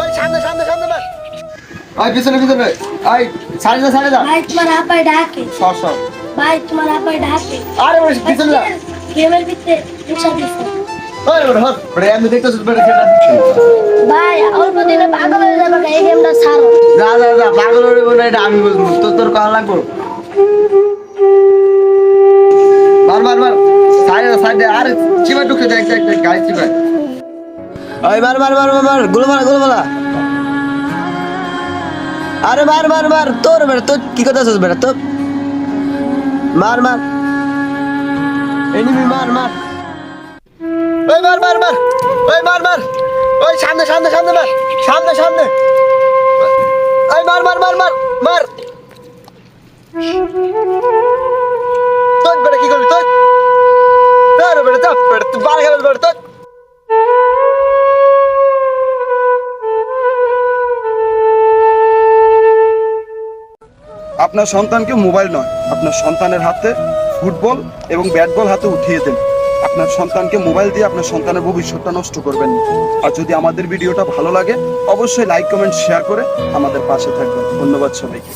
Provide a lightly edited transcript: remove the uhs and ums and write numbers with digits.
ওই সামনে সামনে সামনে মার। ওই পিছনে পিছনে। ওই সাইডে যা। ভাই তোমার আপাই ডাকে। সর সর। ভাই তোমার আপাই ডাকে। আরে ওই পিছনে যা। গেমের ভিতরে রিকশা দিছে। ওই হট বড় আমি দেখতেছ বড় খেলা। ভাই অল্প দিনে পাগল হয়ে যাবে এই গেমটা ছাড়ো। যা যা যা পাগল হয়ে বলে এটা আমি বুঝবো তোর কল লাগবো। মার মার মার সাইডে আরে চিবা ঢুকে দেখ দেখ দেখ গাড়ি চিবা। ওই মার মার মার মার গুলো মারা আরে মার মার মার তোর বেটা তোর কি কথা আছিস বেটা তোর মার মার এনিমি মার মার ওই মার মার মার ওই মার মার ওই সামনে সামনে সামনে মার সামনে সামনে ওই মার মার মার মার মার তোর বেটা কি করবি তোর তোর বেটা চাপ বেটা তুই বার খেলার বেটা তোর আপনার সন্তানকে মোবাইল নয়, আপনার সন্তানের হাতে ফুটবল এবং ব্যাট বল হাতে উঠিয়ে দেন। আপনার সন্তানকে মোবাইল দিয়ে আপনার সন্তানের ভবিষ্যৎটা নষ্ট করবেন না। আর যদি আমাদের ভিডিওটা ভালো লাগে অবশ্যই লাইক কমেন্ট শেয়ার করে আমাদের পাশে থাকবেন। ধন্যবাদ সবাইকে।